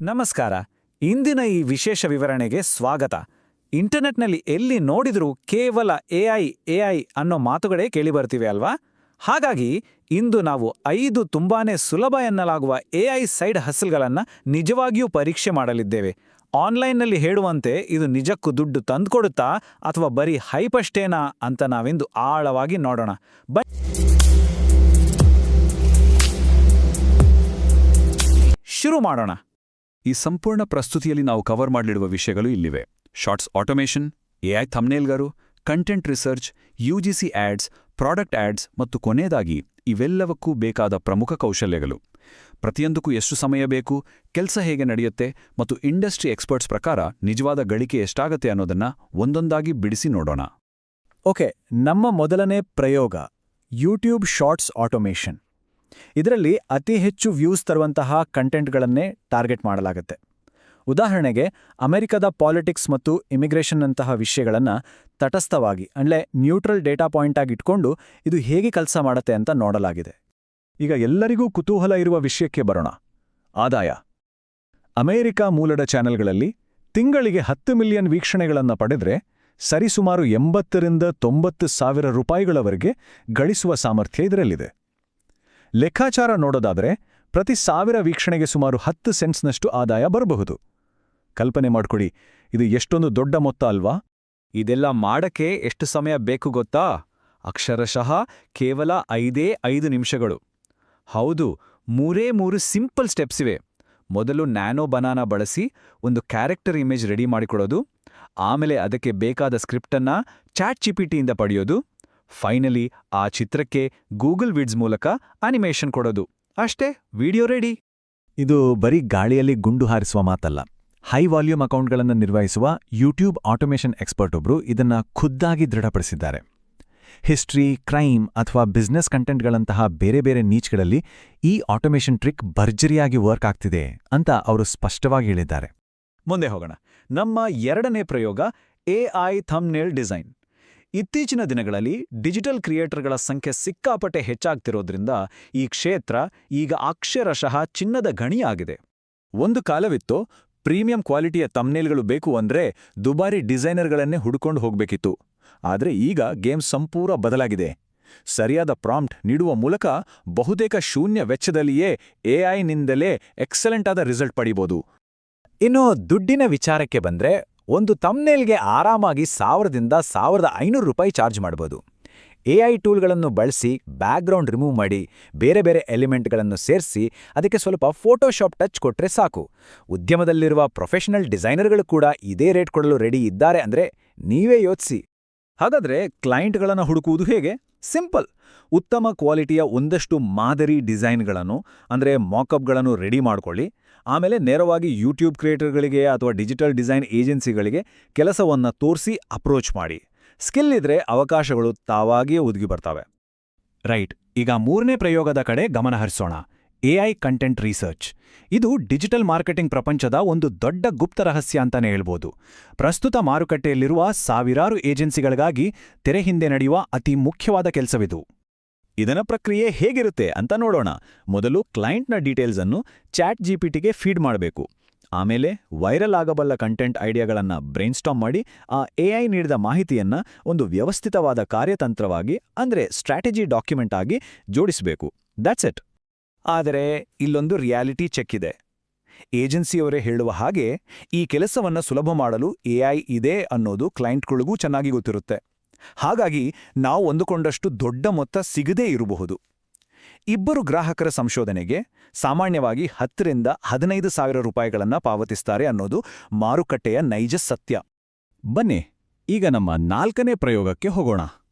ನಮಸ್ಕಾರ. ಇಂದಿನ ಈ ವಿಶೇಷ ವಿವರಣೆಗೆ ಸ್ವಾಗತ. ಇಂಟರ್ನೆಟ್ನಲ್ಲಿ ಎಲ್ಲಿ ನೋಡಿದ್ರೂ ಕೇವಲ ಎಐ ಅನ್ನೋ ಮಾತುಗಳೇ ಕೇಳಿಬರ್ತಿವೆ ಅಲ್ವಾ? ಹಾಗಾಗಿ ಇಂದು ನಾವು 5 ತುಂಬಾನೇ ಸುಲಭ ಎನ್ನಲಾಗುವ ಎಐ ಸೈಡ್ ಹಸಲ್ಗಳನ್ನು ನಿಜವಾಗಿಯೂ ಪರೀಕ್ಷೆ ಮಾಡಲಿದ್ದೇವೆ. ಆನ್ಲೈನ್ನಲ್ಲಿ ಹೇಳುವಂತೆ ಇದು ನಿಜಕ್ಕೂ ದುಡ್ಡು ತಂದುಕೊಡುತ್ತಾ ಅಥವಾ ಬರೀ ಹೈಪ್ ಅಷ್ಟೇನಾ ಅಂತ ನಾವಿಂದು ಆಳವಾಗಿ ನೋಡೋಣ. ಶುರು ಮಾಡೋಣ. ಈ ಸಂಪೂರ್ಣ ಪ್ರಸ್ತುತಿಯಲ್ಲಿ ನಾವು ಕವರ್ ಮಾಡಲಿರುವ ವಿಷಯಗಳು ಇಲ್ಲಿವೆ: ಶಾರ್ಟ್ಸ್ ಆಟೋಮೇಷನ್, ಎಐ ಥಂಬ್ನೇಲ್ಗಳು, content research, UGC ads, product ads ಮತ್ತು ಕೊನೆಯದಾಗಿ ಇವೆಲ್ಲವಕ್ಕೂ ಬೇಕಾದ ಪ್ರಮುಖ ಕೌಶಲ್ಯಗಳು. ಪ್ರತಿಯೊಂದಕ್ಕೂ ಎಷ್ಟು ಸಮಯ ಬೇಕು, ಕೆಲಸ ಹೇಗೆ ನಡೆಯುತ್ತೆ ಮತ್ತು ಇಂಡಸ್ಟ್ರಿ ಎಕ್ಸ್ಪರ್ಟ್ಸ್ ಪ್ರಕಾರ ನಿಜವಾದ ಗಳಿಕೆ ಎಷ್ಟಾಗತ್ತೆ ಅನ್ನೋದನ್ನ ಒಂದೊಂದಾಗಿ ಬಿಡಿಸಿ ನೋಡೋಣ. ಓಕೆ, ನಮ್ಮ ಮೊದಲನೇ ಪ್ರಯೋಗ ಯೂಟ್ಯೂಬ್ ಶಾರ್ಟ್ಸ್ ಆಟೋಮೇಷನ್. ಇದರಲ್ಲಿ ಅತಿ ಹೆಚ್ಚು ವ್ಯೂಸ್ ತರುವಂತಹ ಕಂಟೆಂಟ್ಗಳನ್ನೇ ಟಾರ್ಗೆಟ್ ಮಾಡಲಾಗುತ್ತೆ. ಉದಾಹರಣೆಗೆ, ಅಮೆರಿಕದ ಪಾಲಿಟಿಕ್ಸ್ ಮತ್ತು ಇಮಿಗ್ರೇಷನ್ನಂತಹ ವಿಷಯಗಳನ್ನು ತಟಸ್ಥವಾಗಿ ನ್ಯೂಟ್ರಲ್ ಡೇಟಾ ಪಾಯಿಂಟ್ ಆಗಿ ಇಟ್ಕೊಂಡು ಇದು ಹೇಗೆ ಕೆಲಸ ಮಾಡುತ್ತೆ ಅಂತ ನೋಡಲಾಗಿದೆ. ಈಗ ಎಲ್ಲರಿಗೂ ಕುತೂಹಲ ಇರುವ ವಿಷಯಕ್ಕೆ ಬರೋಣ: ಆದಾಯ. ಅಮೆರಿಕ ಮೂಲದ ಚಾನೆಲ್ಗಳಲ್ಲಿ ತಿಂಗಳಿಗೆ 10 ಮಿಲಿಯನ್ ವೀಕ್ಷಣೆಗಳನ್ನು ಪಡೆದ್ರೆ ಸರಿಸುಮಾರು 80 ರಿಂದ 90 ಸಾವಿರ ರೂಪಾಯಿಗಳವರೆಗೆ ಗಳಿಸುವ ಸಾಮರ್ಥ್ಯ ಇದರಲ್ಲಿದೆ. ಲೆಕ್ಕಾಚಾರ ನೋಡೋದಾದರೆ ಪ್ರತಿ 1000 ವೀಕ್ಷಣೆಗೆ ಸುಮಾರು 10 ಸೆಂಟ್ಸ್ನಷ್ಟು ಆದಾಯ ಬರಬಹುದು. ಕಲ್ಪನೆ ಮಾಡ್ಕೊಡಿ, ಇದು ಎಷ್ಟೊಂದು ದೊಡ್ಡ ಮೊತ್ತ ಅಲ್ವಾ? ಇದೆಲ್ಲ ಮಾಡಕ್ಕೆ ಎಷ್ಟು ಸಮಯ ಬೇಕು ಗೊತ್ತಾ? ಅಕ್ಷರಶಃ ಕೇವಲ 5 ನಿಮಿಷಗಳು. ಹೌದು, 3 ಸಿಂಪಲ್ ಸ್ಟೆಪ್ಸ್ ಇವೆ. ಮೊದಲು ನ್ಯಾನೋ ಬನಾನಾ ಬಳಸಿ ಒಂದು ಕ್ಯಾರೆಕ್ಟರ್ ಇಮೇಜ್ ರೆಡಿ ಮಾಡಿಕೊಡೋದು, ಆಮೇಲೆ ಅದಕ್ಕೆ ಬೇಕಾದ ಸ್ಕ್ರಿಪ್ಟನ್ನ ಚಾಟ್ ಜಿಪಿಟಿಯಿಂದ ಪಡೆಯೋದು, ಫೈನಲಿ ಆ ಚಿತ್ರಕ್ಕೆ ಗೂಗಲ್ ವಿಡ್ಸ್ ಮೂಲಕ ಅನಿಮೇಷನ್ ಕೊಡೋದು. ಅಷ್ಟೇ, ವಿಡಿಯೋ ರೆಡಿ. ಇದು ಬರೀ ಗಾಳಿಯಲ್ಲಿ ಗುಂಡು ಹಾರಿಸುವ ಮಾತಲ್ಲ. ಹೈ ವಾಲ್ಯೂಮ್ ಅಕೌಂಟ್ಗಳನ್ನು ನಿರ್ವಹಿಸುವ ಯೂಟ್ಯೂಬ್ ಆಟೋಮೇಷನ್ ಎಕ್ಸ್ಪರ್ಟ್ ಒಬ್ರು ಇದನ್ನ ಖುದ್ದಾಗಿ ದೃಢಪಡಿಸಿದ್ದಾರೆ. ಹಿಸ್ಟ್ರಿ, ಕ್ರೈಮ್ ಅಥವಾ ಬಿಸ್ನೆಸ್ ಕಂಟೆಂಟ್ಗಳಂತಹ ಬೇರೆ ಬೇರೆ ನೀಚ್ಗಳಲ್ಲಿ ಈ ಆಟೋಮೇಷನ್ ಟ್ರಿಕ್ ಭರ್ಜರಿಯಾಗಿ ವರ್ಕ್ ಆಗ್ತಿದೆ ಅಂತ ಅವರು ಸ್ಪಷ್ಟವಾಗಿ ಹೇಳಿದ್ದಾರೆ. ಮುಂದೆ ಹೋಗೋಣ. ನಮ್ಮ ಎರಡನೇ ಪ್ರಯೋಗ ಎಐ ಥಂಬ್ನೇಲ್ ಡಿಸೈನ್. ಇತ್ತೀಚಿನ ದಿನಗಳಲ್ಲಿ ಡಿಜಿಟಲ್ ಕ್ರಿಯೇಟರ್ಗಳ ಸಂಖ್ಯೆ ಸಿಕ್ಕಾಪಟ್ಟೆ ಹೆಚ್ಚಾಗ್ತಿರೋದ್ರಿಂದ ಈ ಕ್ಷೇತ್ರ ಈಗ ಅಕ್ಷರಶಃ ಚಿನ್ನದ ಗಣಿಯಾಗಿದೆ. ಒಂದು ಕಾಲವಿತ್ತು, ಪ್ರೀಮಿಯಂ ಕ್ವಾಲಿಟಿಯ ಥಂಬ್ನೇಲ್ಗಳು ಬೇಕು ಅಂದ್ರೆ ದುಬಾರಿ ಡಿಸೈನರ್ಗಳನ್ನೇ ಹುಡುಕೊಂಡು ಹೋಗ್ಬೇಕಿತ್ತು. ಆದರೆ ಈಗ ಗೇಮ್ ಸಂಪೂರ್ಣ ಬದಲಾಗಿದೆ. ಸರಿಯಾದ ಪ್ರಾಂಪ್ಟ್ ನೀಡುವ ಮೂಲಕ ಬಹುತೇಕ ಶೂನ್ಯ ವೆಚ್ಚದಲ್ಲಿಯೇ ಎಐನಿಂದಲೇ ಎಕ್ಸಲೆಂಟ್ ಆದ ರಿಸಲ್ಟ್ ಪಡಿಬೋದು. ಇನ್ನು ದುಡ್ಡಿನ ವಿಚಾರಕ್ಕೆ ಬಂದ್ರೆ, ಒಂದು ಥಂಬ್ನೇಲ್ಗೆ ಆರಾಮಾಗಿ 1000 ರಿಂದ 1500 ರೂಪಾಯಿ ಚಾರ್ಜ್ ಮಾಡಬಹುದು. ಎಐ ಟೂಲ್ಗಳನ್ನು ಬಳಸಿ ಬ್ಯಾಕ್ಗ್ರೌಂಡ್ ರಿಮೂವ್ ಮಾಡಿ ಬೇರೆ ಬೇರೆ ಎಲಿಮೆಂಟ್ಗಳನ್ನು ಸೇರಿಸಿ ಅದಕ್ಕೆ ಸ್ವಲ್ಪ ಫೋಟೋಶಾಪ್ ಟಚ್ ಕೊಟ್ರೆ ಸಾಕು. ಉದ್ಯಮದಲ್ಲಿರುವ ಪ್ರೊಫೆಷನಲ್ ಡಿಸೈನರ್ಗಳು ಕೂಡ ಇದೇ ರೇಟ್ ಕೊಡಲು ರೆಡಿ ಇದ್ದಾರೆ ಅಂದ್ರೆ ನೀವೇ ಯೋಚಿಸಿ. ಹಾಗಾದ್ರೆ ಕ್ಲೈಂಟ್ಗಳನ್ನು ಹುಡುಕುವುದು ಹೇಗೆ? ಸಿಂಪಲ್. ಉತ್ತಮ ಕ್ವಾಲಿಟಿಯ ಒಂದಷ್ಟು ಮಾದರಿ ಡಿಸೈನ್ಗಳನ್ನು ಮಾಕಪ್ಗಳನ್ನು ರೆಡಿ ಮಾಡ್ಕೊಳ್ಳಿ. ಆಮೇಲೆ ನೇರವಾಗಿ ಯೂಟ್ಯೂಬ್ ಕ್ರಿಯೇಟರ್ಗಳಿಗೆ ಅಥವಾ ಡಿಜಿಟಲ್ ಡಿಸೈನ್ ಏಜೆನ್ಸಿಗಳಿಗೆ ಕೆಲಸವನ್ನು ತೋರಿಸಿ ಅಪ್ರೋಚ್ ಮಾಡಿ. ಸ್ಕಿಲ್ ಇದ್ರೆ ಅವಕಾಶಗಳು ತಾವಾಗಿಯೇ ಒದಗಿ ಬರ್ತವೆ. ರೈಟ್. ಈಗ ಮೂರನೇ ಪ್ರಯೋಗದ ಕಡೆ ಗಮನ ಹರಿಸೋಣ: ಎಐ ಕಂಟೆಂಟ್ ರಿಸರ್ಚ್. ಇದು ಡಿಜಿಟಲ್ ಮಾರ್ಕೆಟಿಂಗ್ ಪ್ರಪಂಚದ ಒಂದು ದೊಡ್ಡ ಗುಪ್ತ ರಹಸ್ಯ ಅಂತಾನೆ ಹೇಳ್ಬೋದು. ಪ್ರಸ್ತುತ ಮಾರುಕಟ್ಟೆಯಲ್ಲಿರುವ ಸಾವಿರಾರು ಏಜೆನ್ಸಿಗಳಿಗಾಗಿ ತೆರೆ ಹಿಂದೆ ನಡೆಯುವ ಅತಿ ಮುಖ್ಯವಾದ ಕೆಲಸವಿದು. ಇದರ ಪ್ರಕ್ರಿಯೆ ಹೇಗಿರುತ್ತೆ ಅಂತ ನೋಡೋಣ. ಮೊದಲು ಕ್ಲೈಂಟ್ನ ಡೀಟೇಲ್ಸ್ ಅನ್ನು ಚಾಟ್ ಜಿಪಿಟಿಗೆ ಫೀಡ್ ಮಾಡಬೇಕು. ಆಮೇಲೆ ವೈರಲ್ ಆಗಬಲ್ಲ ಕಂಟೆಂಟ್ ಐಡಿಯಾಗಳನ್ನು ಬ್ರೈನ್ಸ್ಟಾರ್ಮ್ ಮಾಡಿ ಆ ಎಐ ನೀಡಿದ ಮಾಹಿತಿಯನ್ನ ಒಂದು ವ್ಯವಸ್ಥಿತವಾದ ಕಾರ್ಯತಂತ್ರವಾಗಿ ಸ್ಟ್ರಾಟಜಿ ಡಾಕ್ಯುಮೆಂಟ್ ಆಗಿ ಜೋಡಿಸಬೇಕು. That's it. ಆದರೆ ಇಲ್ಲೊಂದು ರಿಯಾಲಿಟಿ ಚೆಕ್ ಇದೆ. ಏಜೆನ್ಸಿಯವರೇ ಹೇಳುವ ಹಾಗೆ ಈ ಕೆಲಸವನ್ನು ಸುಲಭ ಮಾಡಲು ಎಐ ಇದೆ ಅನ್ನೋದು ಕ್ಲೈಂಟ್ಗಳಿಗೂ ಚೆನ್ನಾಗಿ ಗೊತ್ತಿರುತ್ತೆ. ಹಾಗಾಗಿ ನಾವು ಅಂದುಕೊಂಡಷ್ಟು ದೊಡ್ಡ ಮೊತ್ತ ಸಿಗದೇ ಇರಬಹುದು. ಇಬ್ಬರು ಗ್ರಾಹಕರ ಸಂಶೋಧನೆಗೆ ಸಾಮಾನ್ಯವಾಗಿ 10 ರಿಂದ 15 ಸಾವಿರ ರೂಪಾಯಿಗಳನ್ನು ಪಾವತಿಸ್ತಾರೆ ಅನ್ನೋದು ಮಾರುಕಟ್ಟೆಯ ನೈಜ ಸತ್ಯ. ಬನ್ನಿ ಈಗ ನಮ್ಮ 4ನೇ ಪ್ರಯೋಗಕ್ಕೆ ಹೋಗೋಣ.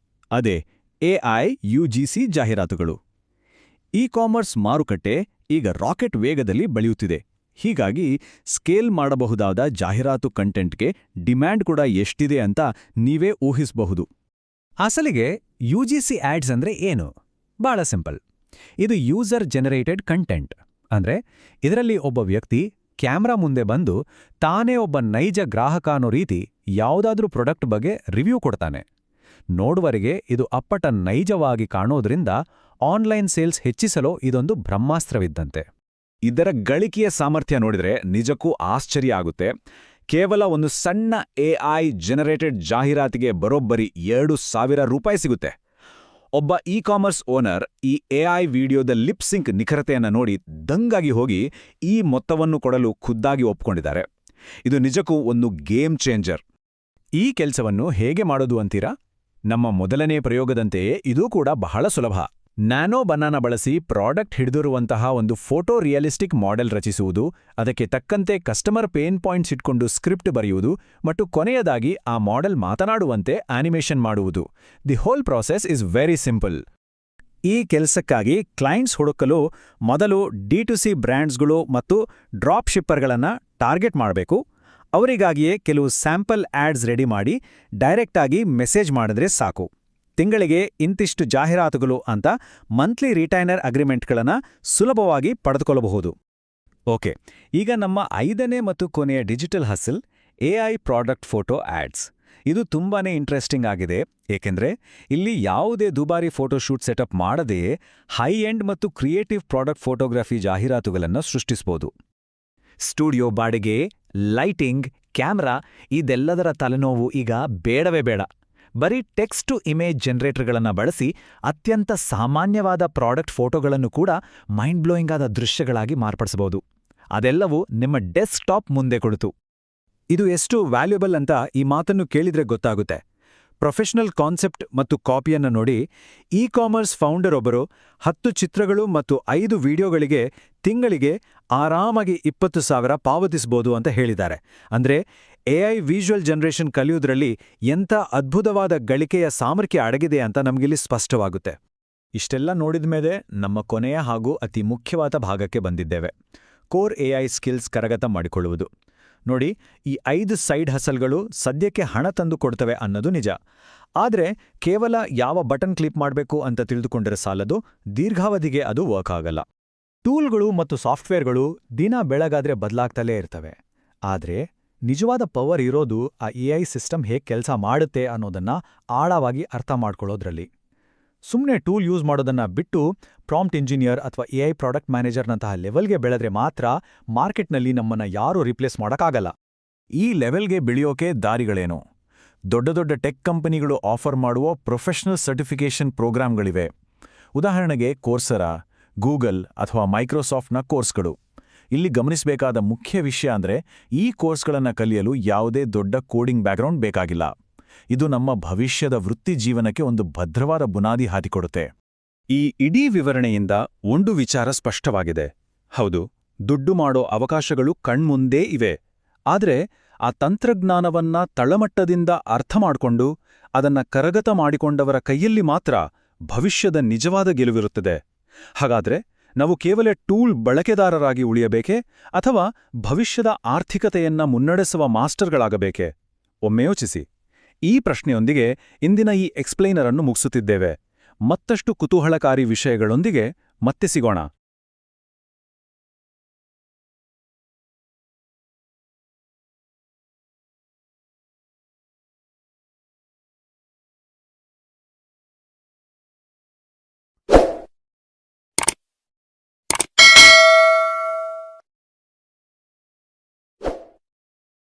ಅದೇ ಎಐ ಯುಜಿಸಿ ಜಾಹೀರಾತುಗಳು. ಇ-ಕಾಮರ್ಸ್ ಮಾರುಕಟ್ಟೆ ಈಗ ರಾಕೆಟ್ ವೇಗದಲ್ಲಿ ಬೆಳೆಯುತ್ತಿದೆ. ಹೀಗಾಗಿ ಸ್ಕೇಲ್ ಮಾಡಬಹುದಾದ ಜಾಹೀರಾತು ಕಂಟೆಂಟ್ಗೆ ಡಿಮ್ಯಾಂಡ್ ಕೂಡ ಎಷ್ಟಿದೆ ಅಂತ ನೀವೇ ಊಹಿಸಬಹುದು. ಅಸಲಿಗೆ ಯುಜಿಸಿ ಆಡ್ಸ್ ಅಂದ್ರೆ ಏನು? ಬಹಳ ಸಿಂಪಲ್. ಇದು ಯೂಸರ್ ಜನರೇಟೆಡ್ ಕಂಟೆಂಟ್. ಇದರಲ್ಲಿ ಒಬ್ಬ ವ್ಯಕ್ತಿ ಕ್ಯಾಮ್ರಾ ಮುಂದೆ ಬಂದು ತಾನೇ ಒಬ್ಬ ನೈಜ ಗ್ರಾಹಕ ಅನ್ನೋ ರೀತಿ ಯಾವುದಾದ್ರೂ ಪ್ರಾಡಕ್ಟ್ ಬಗ್ಗೆ ರಿವ್ಯೂ ಕೊಡ್ತಾನೆ. ನೋಡುವರಿಗೆ ಇದು ಅಪ್ಪಟ ನೈಜವಾಗಿ ಕಾಣೋದ್ರಿಂದ ಆನ್ಲೈನ್ ಸೇಲ್ಸ್ ಹೆಚ್ಚಿಸಲು ಇದೊಂದು ಬ್ರಹ್ಮಾಸ್ತ್ರವಿದ್ದಂತೆ. ಇದರ ಗಳಿಕೆಯ ಸಾಮರ್ಥ್ಯ ನೋಡಿದ್ರೆ ನಿಜಕ್ಕೂ ಆಶ್ಚರ್ಯ ಆಗುತ್ತೆ. ಕೇವಲ ಒಂದು ಸಣ್ಣ AI ಜನರೇಟೆಡ್ ಜಾಹೀರಾತಿಗೆ ಬರೋಬ್ಬರಿ ₹2,000 ಸಿಗುತ್ತೆ. ಒಬ್ಬ ಇ-ಕಾಮರ್ಸ್ ಓನರ್ ಈ AI ವಿಡಿಯೋದ ಲಿಪ್ ಸಿಂಕ್ ನಿಖರತೆಯನ್ನು ನೋಡಿ ದಂಗಾಗಿ ಹೋಗಿ ಈ ಮೊತ್ತವನ್ನು ಕೊಡಲು ಖುದ್ದಾಗಿ ಒಪ್ಕೊಂಡಿದ್ದಾರೆ. ಇದು ನಿಜಕ್ಕೂ ಒಂದು ಗೇಮ್ ಚೇಂಜರ್. ಈ ಕೆಲಸವನ್ನು ಹೇಗೆ ಮಾಡೋದು ಅಂತೀರಾ? ನಮ್ಮ ಮೊದಲನೇ ಪ್ರಯೋಗದಂತೆಯೇ ಇದೂ ಕೂಡ ಬಹಳ ಸುಲಭ. ನ್ಯಾನೋ ಬನಾನಾ ಬಳಸಿ ಪ್ರಾಡಕ್ಟ್ ಹಿಡಿದಿರುವಂತಹ ಒಂದು ಫೋಟೋ ರಿಯಲಿಸ್ಟಿಕ್ ಮಾಡೆಲ್ ರಚಿಸುವುದು, ಅದಕ್ಕೆ ತಕ್ಕಂತೆ ಕಸ್ಟಮರ್ ಪೇನ್ ಪಾಯಿಂಟ್ಸ್ ಇಟ್ಕೊಂಡು ಸ್ಕ್ರಿಪ್ಟ್ ಬರೆಯುವುದು ಮತ್ತು ಕೊನೆಯದಾಗಿ ಆ ಮಾಡೆಲ್ ಮಾತನಾಡುವಂತೆ ಆನಿಮೇಷನ್ ಮಾಡುವುದು. The whole process is very simple. ಈ ಕೆಲಸಕ್ಕಾಗಿ ಕ್ಲೈಂಟ್ಸ್ ಹುಡುಕಲು ಮೊದಲು D2C ಬ್ರ್ಯಾಂಡ್ಸ್ಗಳು ಮತ್ತು ಡ್ರಾಪ್ ಶಿಪ್ಪರ್ಗಳನ್ನು ಟಾರ್ಗೆಟ್ ಮಾಡಬೇಕು. ಅವರಿಗಾಗಿಯೇ ಕೆಲವು ಸ್ಯಾಂಪಲ್ ಆಡ್ಸ್ ರೆಡಿ ಮಾಡಿ ಡೈರೆಕ್ಟಾಗಿ ಮೆಸೇಜ್ ಮಾಡಿದ್ರೆ ಸಾಕು. ತಿಂಗಳಿಗೆ ಇಂತಿಷ್ಟು ಜಾಹೀರಾತುಗಳು ಅಂತ ಮಂತ್ಲಿ ರಿಟೈನರ್ ಅಗ್ರಿಮೆಂಟ್ಗಳನ್ನು ಸುಲಭವಾಗಿ ಪಡೆದುಕೊಳ್ಳಬಹುದು. ಓಕೆ, ಈಗ ನಮ್ಮ 5ನೇ ಮತ್ತು ಕೊನೆಯ digital ಹಸಲ್ AI product photo ads. ಇದು ತುಂಬಾನೇ ಇಂಟ್ರೆಸ್ಟಿಂಗ್ ಆಗಿದೆ, ಏಕೆಂದ್ರೆ ಇಲ್ಲಿ ಯಾವುದೇ ದುಬಾರಿ ಫೋಟೋಶೂಟ್ ಸೆಟಪ್ ಮಾಡದೆಯೇ ಹೈ ಎಂಡ್ ಮತ್ತು ಕ್ರಿಯೇಟಿವ್ ಪ್ರಾಡಕ್ಟ್ ಫೋಟೋಗ್ರಫಿ ಜಾಹೀರಾತುಗಳನ್ನು ಸೃಷ್ಟಿಸಬಹುದು. ಸ್ಟುಡಿಯೋ ಬಾಡಿಗೆ, ಲೈಟಿಂಗ್, ಕ್ಯಾಮ್ರಾ ಇದೆಲ್ಲದರ ತಲೆನೋವು ಈಗ ಬೇಡವೇ ಬೇಡ. ಬರೀ ಟೆಕ್ಸ್ಟ್ ಟು ಇಮೇಜ್ ಜನರೇಟರ್ಗಳನ್ನು ಬಳಸಿ ಅತ್ಯಂತ ಸಾಮಾನ್ಯವಾದ ಪ್ರಾಡಕ್ಟ್ ಫೋಟೋಗಳನ್ನು ಕೂಡ ಮೈಂಡ್ ಬ್ಲೋಯಿಂಗ್ ಆದ ದೃಶ್ಯಗಳಾಗಿ ಮಾರ್ಪಡಿಸಬಹುದು. ಅದೆಲ್ಲವೂ ನಿಮ್ಮ ಡೆಸ್ಕ್ಟಾಪ್ ಮುಂದೆ ಕುಳಿತು. ಇದು ಎಷ್ಟು ವ್ಯಾಲ್ಯೂಬಲ್ ಅಂತ ಈ ಮಾತನ್ನು ಕೇಳಿದ್ರೆ ಗೊತ್ತಾಗುತ್ತೆ. ಪ್ರೊಫೆಷನಲ್ ಕಾನ್ಸೆಪ್ಟ್ ಮತ್ತು ಕಾಪಿಯನ್ನು ನೋಡಿ, ಇ-ಕಾಮರ್ಸ್ ಫೌಂಡರ್ ಒಬ್ಬರು 10 ಚಿತ್ರಗಳು ಮತ್ತು 5 ವಿಡಿಯೋಗಳಿಗೆ ತಿಂಗಳಿಗೆ ಆರಾಮಾಗಿ 20,000 ಪಾವತಿಸಬಹುದು ಅಂತ ಹೇಳಿದ್ದಾರೆ. ಅಂದ್ರೆ AI ವಿಜುವಲ್ ಜನರೇಷನ್ ಕಲಿಯುವುದರಲ್ಲಿ ಎಂಥ ಅದ್ಭುತವಾದ ಗಳಿಕೆಯ ಸಾಮರ್ಥ್ಯ ಅಡಗಿದೆ ಅಂತ ನಮಗಿಲ್ಲಿ ಸ್ಪಷ್ಟವಾಗುತ್ತೆ. ಇಷ್ಟೆಲ್ಲ ನೋಡಿದ ಮೇಲೆ ನಮ್ಮ ಕೊನೆಯ ಹಾಗೂ ಅತಿ ಮುಖ್ಯವಾದ ಭಾಗಕ್ಕೆ ಬಂದಿದ್ದೇವೆ. ಕೋರ್ AI ಸ್ಕಿಲ್ಸ್ ಕರಗತ ಮಾಡಿಕೊಳ್ಳುವುದು. ನೋಡಿ, ಈ 5 ಸೈಡ್ ಹಸಲ್ಗಳು ಸದ್ಯಕ್ಕೆ ಹಣ ತಂದು ಕೊಡ್ತವೆ ಅನ್ನೋದು ನಿಜ. ಆದರೆ ಕೇವಲ ಯಾವ ಬಟನ್ ಕ್ಲಿಕ್ ಮಾಡಬೇಕು ಅಂತ ತಿಳಿದುಕೊಂಡರೆ ಸಾಲದು, ದೀರ್ಘಾವಧಿಗೆ ಅದು ವರ್ಕ್ ಆಗಲ್ಲ. ಟೂಲ್ಗಳು ಮತ್ತು ಸಾಫ್ಟ್ವೇರ್ಗಳು ದಿನ ಬೆಳಗಾದ್ರೆ ಬದಲಾಗ್ತಲೇ ಇರ್ತವೆ. ಆದರೆ ನಿಜವಾದ ಪವರ್ ಇರೋದು ಆ AI ಸಿಸ್ಟಮ್ ಹೇಗೆ ಕೆಲಸ ಮಾಡುತ್ತೆ ಅನ್ನೋದನ್ನ ಆಳವಾಗಿ ಅರ್ಥ ಮಾಡ್ಕೊಳ್ಳೋದ್ರಲ್ಲಿ. ಸುಮ್ಮನೆ ಟೂಲ್ ಯೂಸ್ ಮಾಡೋದನ್ನ ಬಿಟ್ಟು ಪ್ರಾಂಪ್ಟ್ ಇಂಜಿನಿಯರ್ ಅಥವಾ AI ಪ್ರಾಡಕ್ಟ್ ಮ್ಯಾನೇಜರ್ನಂತಹ ಲೆವೆಲ್ಗೆ ಬೆಳೆದ್ರೆ ಮಾತ್ರ ಮಾರ್ಕೆಟ್ನಲ್ಲಿ ನಮ್ಮನ್ನ ಯಾರೂ ರಿಪ್ಲೇಸ್ ಮಾಡೋಕ್ಕಾಗಲ್ಲ. ಈ ಲೆವೆಲ್ಗೆ ಬೆಳೆಯೋಕೆ ದಾರಿಗಳೇನು? ದೊಡ್ಡ ದೊಡ್ಡ ಟೆಕ್ ಕಂಪನಿಗಳು ಆಫರ್ ಮಾಡುವ ಪ್ರೊಫೆಷನಲ್ ಸರ್ಟಿಫಿಕೇಷನ್ ಪ್ರೋಗ್ರಾಂಗಳಿವೆ. ಉದಾಹರಣೆಗೆ ಕೋರ್ಸರಾ, ಗೂಗಲ್ ಅಥವಾ ಮೈಕ್ರೋಸಾಫ್ಟ್ನ ಕೋರ್ಸ್ಗಳು. ಇಲ್ಲಿ ಗಮನಿಸಬೇಕಾದ ಮುಖ್ಯ ವಿಷಯ ಅಂದ್ರೆ, ಈ ಕೋರ್ಸ್ಗಳನ್ನು ಕಲಿಯಲು ಯಾವುದೇ ದೊಡ್ಡ ಕೋಡಿಂಗ್ ಬ್ಯಾಕ್ಗ್ರೌಂಡ್ ಬೇಕಾಗಿಲ್ಲ. ಇದು ನಮ್ಮ ಭವಿಷ್ಯದ ವೃತ್ತಿ ಜೀವನಕ್ಕೆ ಒಂದು ಭದ್ರವಾದ ಬುನಾದಿ ಹಾಕಿಕೊಡುತ್ತೆ. ಈ ಇಡೀ ವಿವರಣೆಯಿಂದ ಒಂದು ವಿಚಾರ ಸ್ಪಷ್ಟವಾಗಿದೆ. ಹೌದು, ದುಡ್ಡು ಮಾಡೋ ಅವಕಾಶಗಳು ಕಣ್ಮುಂದೇ ಇವೆ. ಆದ್ರೆ ಆ ತಂತ್ರಜ್ಞಾನವನ್ನ ತಳಮಟ್ಟದಿಂದ ಅರ್ಥ ಮಾಡ್ಕೊಂಡು ಅದನ್ನ ಕರಗತ ಮಾಡಿಕೊಂಡವರ ಕೈಯಲ್ಲಿ ಮಾತ್ರ ಭವಿಷ್ಯದ ನಿಜವಾದ ಗೆಲುವಿರುತ್ತದೆ. ಹಾಗಾದ್ರೆ ನಾವು ಕೇವಲ ಟೂಲ್ ಬಳಕೆದಾರರಾಗಿ ಉಳಿಯಬೇಕೇ ಅಥವಾ ಭವಿಷ್ಯದ ಆರ್ಥಿಕತೆಯನ್ನ ಮುನ್ನಡೆಸುವ ಮಾಸ್ಟರ್ಗಳಾಗಬೇಕೇ? ಒಮ್ಮೆ ಯೋಚಿಸಿ. ಈ ಪ್ರಶ್ನೆಯೊಂದಿಗೆ ಇಂದಿನ ಈ ಎಕ್ಸ್ಪ್ಲೈನರ್ ಅನ್ನು ಮುಗಿಸುತ್ತಿದ್ದೇವೆ. ಮತ್ತಷ್ಟು ಕುತೂಹಲಕಾರಿ ವಿಷಯಗಳೊಂದಿಗೆ ಮತ್ತೆ ಸಿಗೋಣ.